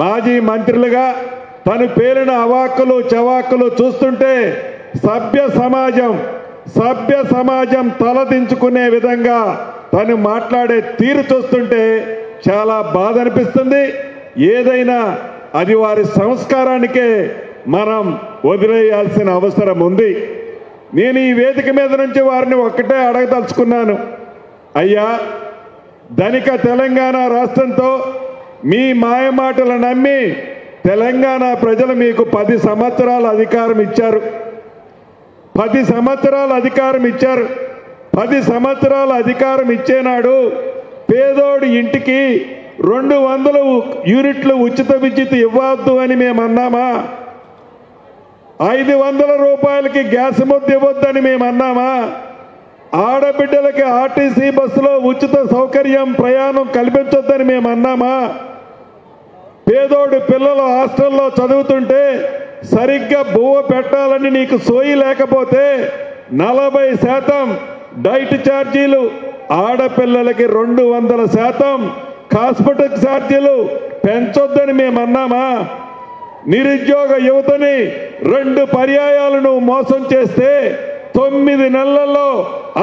మాజీ మంత్రులుగా తను పేలిన అవాక్కులు చవాక్కులు చూస్తుంటే సభ్య సమాజం తలదించుకునే విధంగా తను మాట్లాడే తీరు చూస్తుంటే చాలా బాధ అనిపిస్తుంది. ఏదైనా అది వారి సంస్కారానికే మనం వదిలేయాల్సిన అవసరం ఉంది. నేను ఈ వేదిక మీద నుంచి వారిని ఒక్కటే అడగదలుచుకున్నాను. అయ్యా, ధనిక తెలంగాణ రాష్ట్రంతో మీ మాయమాటలు నమ్మి తెలంగాణ ప్రజలు మీకు 10 సంవత్సరాల అధికారం ఇచ్చారు. 10 సంవత్సరాల అధికారం ఇచ్చారు. 10 సంవత్సరాల అధికారం ఇచ్చేనాడు పేదోడి ఇంటికి 200 యూనిట్లు ఉచిత విద్యుత్ ఇవ్వద్దు అని మేము అన్నామా? 500 రూపాయలకి గ్యాస్ ముద్ద ఇవ్వద్దని మేము అన్నామా? ఆడబిడ్డలకి ఆర్టీసీ బస్సులో ఉచిత సౌకర్యం ప్రయాణం కల్పించొద్దని మేము అన్నామా? పేదోడి పిల్లలు హాస్టల్లో చదువుతుంటే సరిగ్గా బువ్వ పెట్టాలని నీకు సోయి లేకపోతే 40% డైట్ ఛార్జీలు, ఆడపిల్లలకి 200% హాస్పిటల్ ఛార్జీలు పెంచొద్దని మేము అన్నామా? నిరుద్యోగ యువతని 2 పర్యాయాలు నువ్వు మోసం చేస్తే 9 నెలల్లో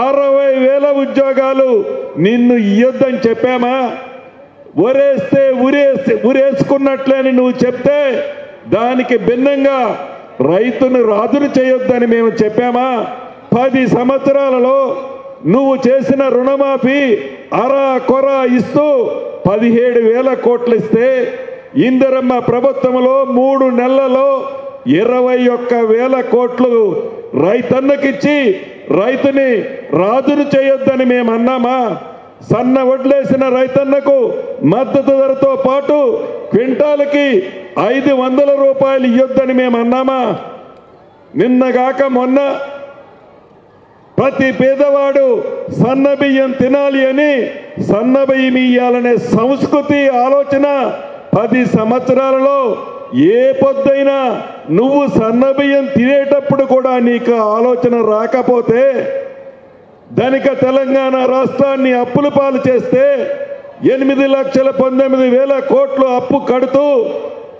60,000 ఉద్యోగాలు నిన్ను ఇయ్యొద్దని చెప్పామా? ఉరేసుకున్నట్లేని నువ్వు చెప్తే దానికి భిన్నంగా రైతును రాజును చేయొద్దని మేము చెప్పామా? 10 సంవత్సరాలలో నువ్వు చేసిన రుణమాఫీ అరా కొర ఇస్తూ 17,000 కోట్లు ఇస్తే ఇందిరమ్మ ప్రభుత్వంలో 3 నెలలలో 21,000 కోట్లు రైతన్నకిచ్చి రైతుని రాజును చేయొద్దని మేము అన్నామా? సన్న వడ్లేసిన రైతన్నకు మద్దతు ధరతో పాటు క్వింటాలకి 500 రూపాయలు ఇవ్వొద్దని మేము అన్నామా? నిన్నగాక మొన్న ప్రతి పేదవాడు సన్న బియ్యం తినాలి అని సన్న బియ్యం ఇయ్యాలనే సంస్కృతి ఆలోచన 10 సంవత్సరాలలో ఏ పొద్దైనా నువ్వు సన్న బియ్యం తినేటప్పుడు కూడా నీకు ఆలోచన రాకపోతే ధనిక తెలంగాణ రాష్ట్రాన్ని అప్పుల పాలు చేస్తే 8,19,000 కోట్లు అప్పు కడుతూ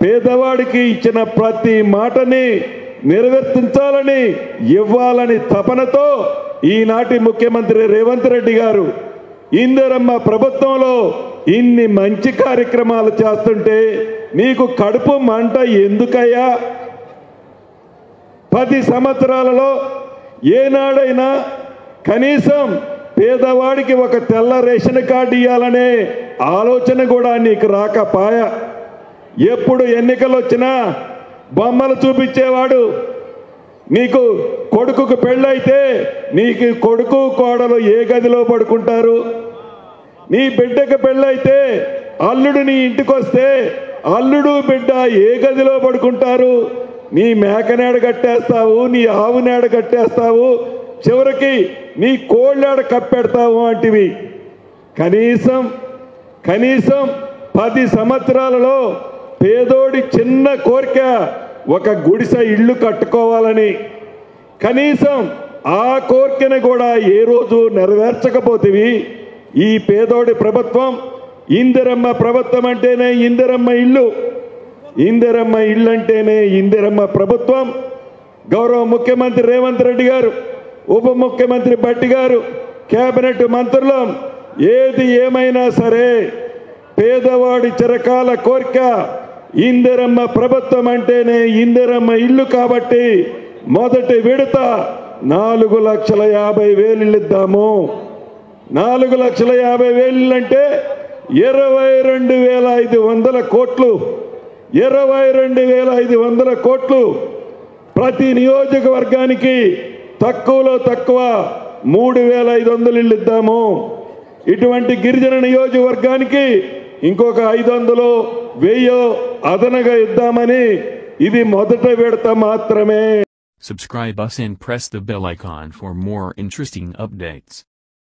పేదవాడికి ఇచ్చిన ప్రతి మాటని నెరవేర్చాలని ఇవ్వాలని తపనతో ఈనాటి ముఖ్యమంత్రి రేవంత్ రెడ్డి గారు ఇందిరమ్మ ప్రభుత్వంలో ఇన్ని మంచి కార్యక్రమాలు చేస్తుంటే నీకు కడుపు మంట ఎందుకయ్యా? 10 సంవత్సరాలలో ఏనాడైనా కనీసం పేదవాడికి ఒక తెల్ల రేషన్ కార్డు ఇవ్వాలనే ఆలోచన కూడా నీకు రాకపాయా. ఎప్పుడు ఎన్నికలు వచ్చినా బొమ్మలు చూపించేవాడు. నీకు కొడుకుకు పెళ్ళైతే నీకు కొడుకు కోడలు ఏ గదిలో పడుకుంటారు? నీ బిడ్డకు పెళ్ళైతే అల్లుడు నీ ఇంటికి వస్తే అల్లుడు బిడ్డ ఏ గదిలో పడుకుంటారు? నీ మేకనేడ కట్టేస్తావు, నీ ఆవునేడ కట్టేస్తావు, చివరికి నీ కోళ్ళాడ కప్పెడతావు అంటివి. కనీసం 10 సంవత్సరాలలో పేదోడి చిన్న కోరిక ఒక గుడిసె ఇల్లు కట్టుకోవాలని, కనీసం ఆ కోరికను కూడా ఏ రోజు నెరవేర్చకపోతేవి. ఈ పేదోడి ప్రభుత్వం ఇందిరమ్మ ప్రభుత్వం అంటేనే ఇందిరమ్మ ఇల్లు, ఇందిరమ్మ ఇల్లు అంటేనే ఇందిరమ్మ ప్రభుత్వం. గౌరవ ముఖ్యమంత్రి రేవంత్ రెడ్డి గారు, ఉప ముఖ్యమంత్రి భట్టి గారు, కేబినెట్ మంత్రులు ఏది ఏమైనా సరే పేదవాడి చిరకాల కోరిక ఇందిరమ్మ ప్రభుత్వం అంటేనే ఇందిరమ్మ ఇల్లు కాబట్టి మొదటి విడత 4,50,000 ఇద్దాము. 4,50,000 అంటే 22,500 కోట్లు. 22,500 కోట్లు ప్రతి నియోజకవర్గానికి తక్కువలో తక్కువ 3,500 ఇళ్ళు ఇద్దాము. ఇటువంటి గిరిజన నియోజకవర్గానికి ఇంకొక 500, 1000 అదనగా ఇద్దామని ఇది మొదట విడత మాత్రమే. Subscribe us and press the bell icon for more interesting updates.